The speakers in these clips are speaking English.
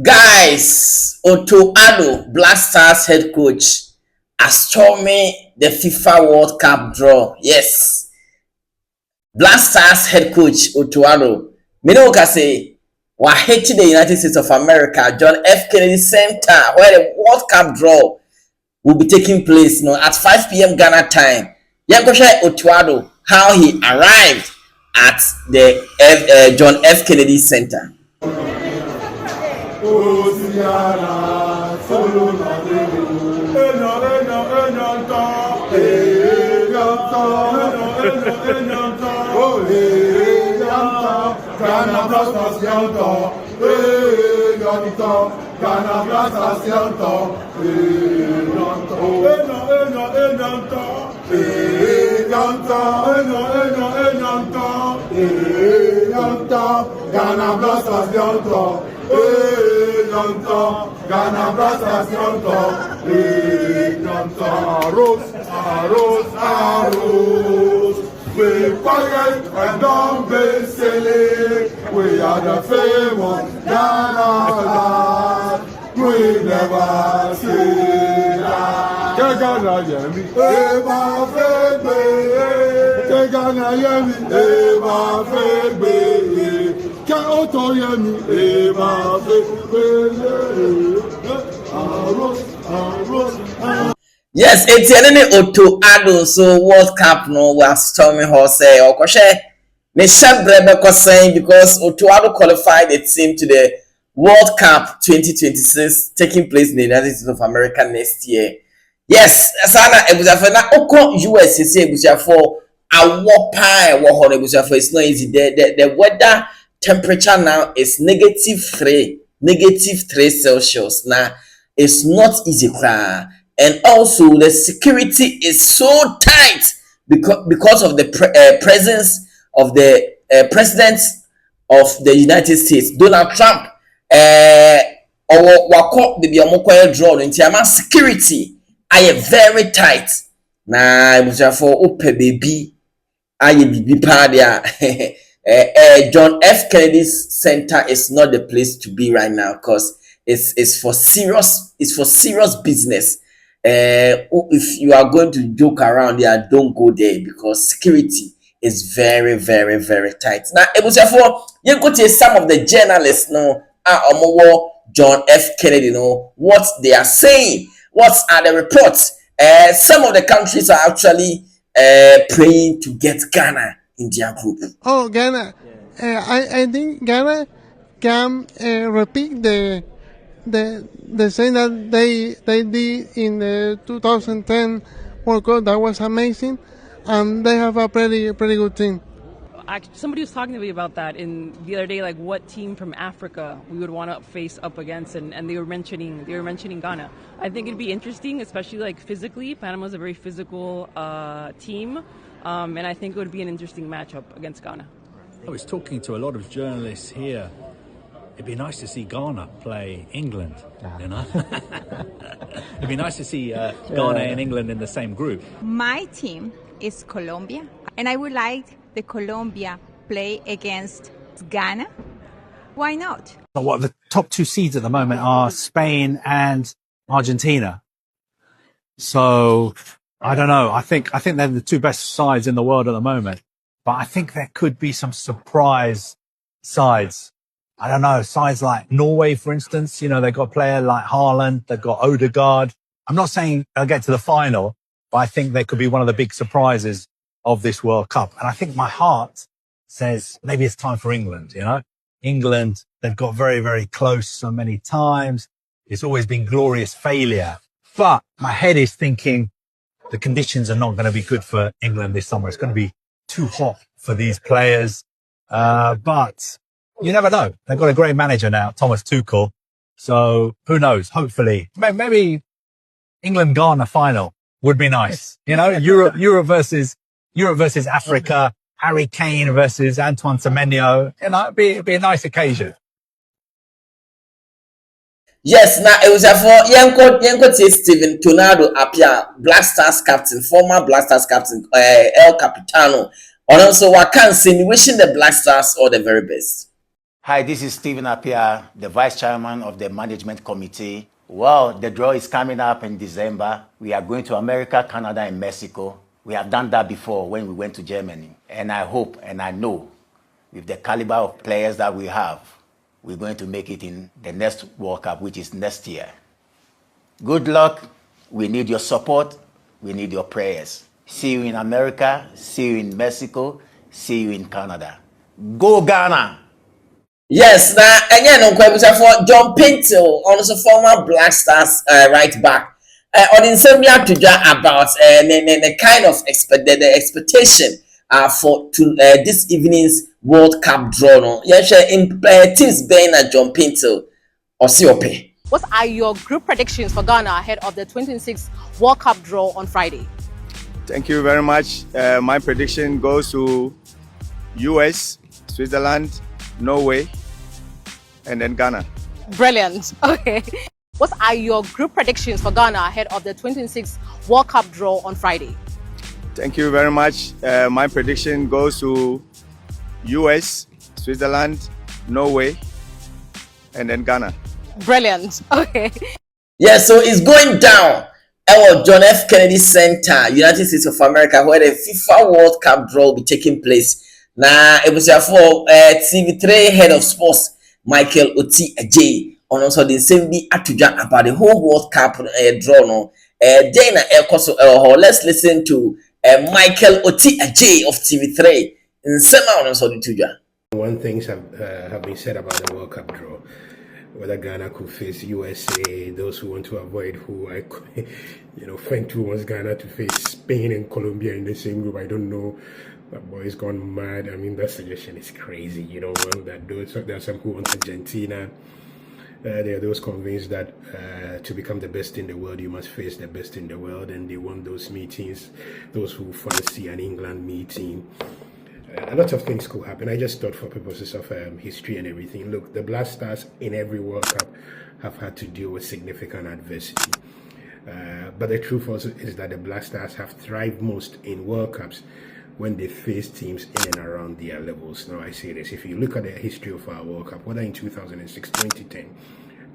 Guys, Otto Addo, Black Stars head coach, are storming the FIFA World Cup draw. Yes, Black Stars head coach Otto Addo. Minoka say, we're hating the United States of America, John F. Kennedy Center, where the World Cup draw will be taking place, at 5 p.m. Ghana time. Yankosha Otto Addo, how he arrived at the John F. Kennedy Center. We quiet and don't be silly. We are the famous Ghana lad. We never see that. Ghana yemi, eba fegbe. Ghana yemi, eba fegbe. Otto yemi, eba fegbe. Yes, it's Otto Addo. So World Cup no we are storming horse okoshe me shabrebe saying because Otto Addo qualified the team to the World Cup 2026 taking place in the United States of America next year. Yes, sana ebusafo na oko US say ebusafo awopa e wo ho ebusafo. It's not easy. The weather temperature now is -3 Celsius. Now it's not easy. And also the security is so tight because of the presence of the president of the United States, Donald Trump. Wako the biamokoye draw into security are very tight. Na for ope baby aye bibi padia. John F. Kennedy's Center is not the place to be right now because it's for serious business. If you are going to joke around there, don't go there because security is very tight. Now, you go to some of the journalists John F. Kennedy, what they are saying, what are the reports. Some of the countries are actually praying to get Ghana in their group. Oh, Ghana. I think Ghana can repeat the same that they did in the 2010 World Cup. That was amazing, and they have a pretty good team. Somebody was talking to me about that in the other day, like what team from Africa we would want to face up against, and they were mentioning Ghana. I think it'd be interesting, especially like physically. Panama's a very physical team, and I think it would be an interesting matchup against Ghana. I was talking to a lot of journalists here. It'd be nice to see Ghana play England, you know? It'd be nice to see Ghana and England in the same group. My team is Colombia, and I would like the Colombia play against Ghana. Why not? What the top two seeds at the moment are Spain and Argentina. So I don't know. I think they're the two best sides in the world at the moment. But I think there could be some surprise sides. I don't know, sides like Norway, for instance. You know, they've got a player like Haaland, they've got Odegaard. I'm not saying they'll get to the final, but I think they could be one of the big surprises of this World Cup. And I think my heart says maybe it's time for England, you know? England, they've got very close so many times. It's always been glorious failure. But my head is thinking the conditions are not going to be good for England this summer. It's going to be too hot for these players. But you never know. They've got a great manager now, Thomas Tuchel. So who knows? Hopefully, maybe England-Ghana final would be nice. You know, Europe versus Africa, Harry Kane versus Antoine Semenyo. You know, it'd be a nice occasion. Yes, now it was for Steven Tonado Appiah, Black Stars captain, former Black Stars captain, El Capitano. And also, I can say, wishing the Black Stars all the very best. Hi, this is Stephen Appiah, the Vice Chairman of the Management Committee. Well, the draw is coming up in December. We are going to America, Canada, and Mexico. We have done that before when we went to Germany. And I hope and I know with the caliber of players that we have, we're going to make it in the next World Cup, which is next year. Good luck. We need your support. We need your prayers. See you in America. See you in Mexico. See you in Canada. Go Ghana! Yes, now again, for John Pinto, also former Black Stars right back. On in same to about the kind of the expectation for this evening's World Cup draw. No, yes, in teams being at John Pinto or Siope. What are your group predictions for Ghana ahead of the 2026 World Cup draw on Friday? Thank you very much. My prediction goes to US, Switzerland, Norway, and then Ghana. Brilliant. Okay. What are your group predictions for Ghana ahead of the 2026 World Cup draw on Friday? Thank you very much. My prediction goes to US, Switzerland, Norway, and then Ghana. Brilliant. Okay. Yeah, so it's going down. Our John F. Kennedy Center, United States of America, where the FIFA World Cup draw will be taking place. Now, it was for TV3 head of sports, Michael Oti Ajay, on also the same day Atuja about the whole World Cup draw. No, let's listen to Michael Oti Ajay of TV3 in Sema on so the Tuja. One things have been said about the World Cup draw. Whether Ghana could face USA, those who want to avoid Frank who wants Ghana to face Spain and Colombia in the same group. I don't know. That boy's gone mad. I mean, that suggestion is crazy. You don't want that. There are some who want Argentina. There are those convinced that to become the best in the world, you must face the best in the world, and they want those meetings. Those who fancy an England meeting. A lot of things could happen. I just thought for purposes of history and everything. Look, the Black Stars in every World Cup have had to deal with significant adversity. But the truth also is that the Black Stars have thrived most in World Cups when they face teams in and around their levels. Now, I say this, if you look at the history of our World Cup, whether in 2006, 2010,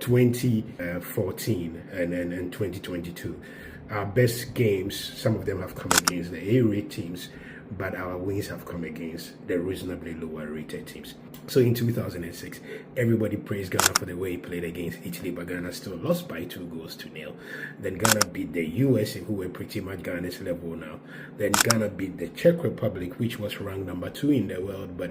2014, and then in 2022, our best games, some of them have come against the A-rate teams, but our wins have come against the reasonably lower rated teams. So in 2006, everybody praised Ghana for the way he played against Italy, but Ghana still lost by 2-0. Then Ghana beat the USA, who were pretty much Ghana's level now. Then Ghana beat the Czech Republic, which was ranked number 2 in the world, but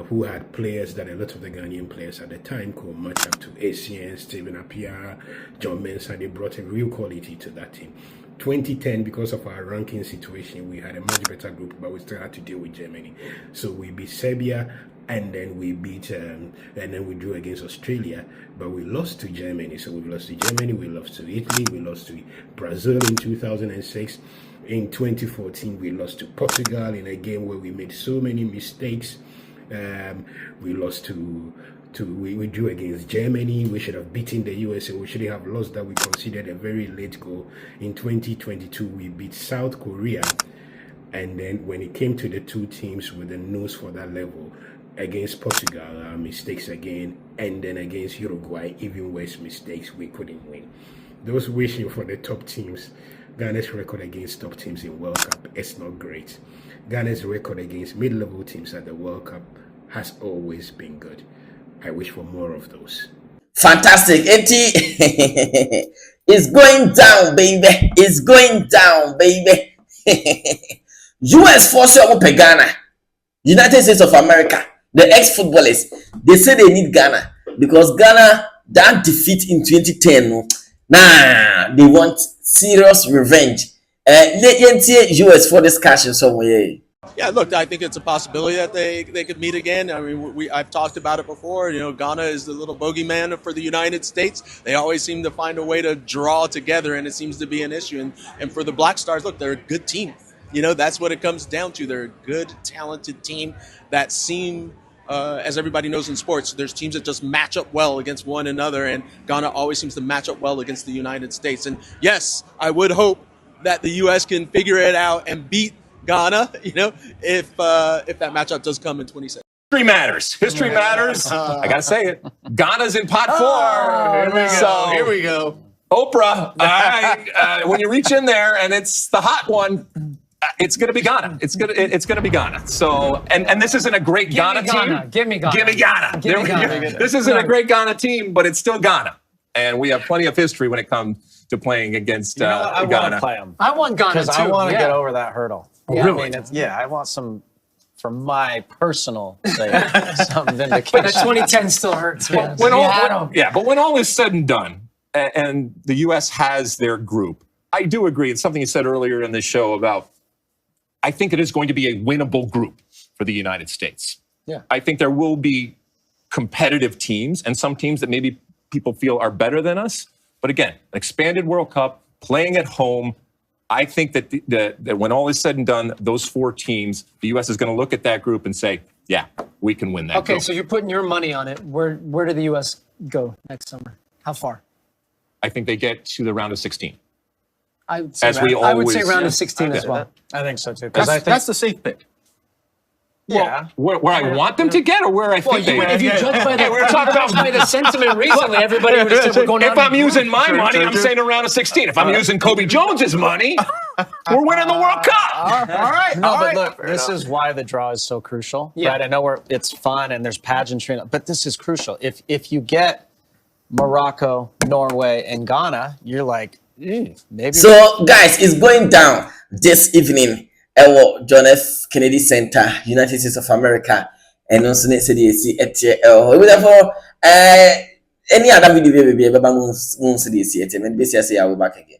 who had players that a lot of the Ghanaian players at the time could match up to ACN, Stephen Appiah, John Mensah. They brought a real quality to that team. 2010, because of our ranking situation, we had a much better group, but we still had to deal with Germany. So we beat Serbia, and then we beat, and then we drew against Australia, but we lost to Germany. So we lost to Germany, we lost to Italy, we lost to Brazil in 2006. In 2014, we lost to Portugal in a game where we made so many mistakes. We lost we drew against Germany. We should have beaten the USA. We shouldn't have lost that. We conceded a very late goal. In 2022, we beat South Korea. And then when it came to the two teams with the nose for that level, against Portugal, our mistakes again. And then against Uruguay, even worse mistakes, we couldn't win. Those wishing for the top teams, Ghana's record against top teams in World Cup is not great. Ghana's record against mid-level teams at the World Cup has always been good. I wish for more of those. Fantastic. It's going down, baby. It's going down, baby. US force over Ghana. United States of America, the ex-footballers, they say they need Ghana because Ghana, that defeat in 2010, they want serious revenge. US for discussion somewhere. Yeah, look, I think it's a possibility that they could meet again. I mean, I've talked about it before. You know, Ghana is the little bogeyman for the United States. They always seem to find a way to draw together, and it seems to be an issue. And for the Black Stars, look, they're a good team. You know, that's what it comes down to. They're a good, talented team that seem, as everybody knows in sports, there's teams that just match up well against one another, and Ghana always seems to match up well against the United States. And yes, I would hope that the U.S. can figure it out and beat Ghana, you know, if that matchup does come in 2027. History matters. History matters. I gotta say it. Ghana's in pot 4. Here we go. Oprah, when you reach in there and it's the hot one, it's gonna be Ghana. It's gonna be Ghana. So and this isn't a great Ghana team. Give me Ghana. Give me Ghana. Give me Ghana. This isn't a great Ghana team, but it's still Ghana, and we have plenty of history when it comes to playing against I want Ghana. to play them. I want Ghana because too. I want to get over that hurdle. Yeah. Really? I mean, I want some. For my personal sake, some vindication. But the 2010 still hurts, man. But when all is said and done, and the U.S. has their group, I do agree. It's something you said earlier in the show about, I think it is going to be a winnable group for the United States. Yeah. I think there will be competitive teams and some teams that maybe people feel are better than us. But again, an expanded World Cup, playing at home, I think that that when all is said and done, those 4 teams, the U.S. is going to look at that group and say, yeah, we can win that Okay, group. so you're putting your money on it. Where do the U.S. go next summer? How far? I think they get to the round of 16. I would say, I would say round of 16 as well. I think so too. That's the safe pick. Yeah. Where I want them to get, or where I think they. If you judge by the, we're talking about by the sentiment recently, everybody would have said we're going. If I'm using my money, I'm saying around a 16. If I'm using Kobe Jones's money, we're winning the World Cup. All right. No, all but right. look, this is why the draw is so crucial. Yeah. Right? I know it's fun and there's pageantry, but this is crucial. If you get Morocco, Norway, and Ghana, you're like, maybe. So, guys, it's going down this evening. John F. Kennedy Center, United States of America, and also next CDC therefore, any other video, baby, CDC, and basically, I will back again.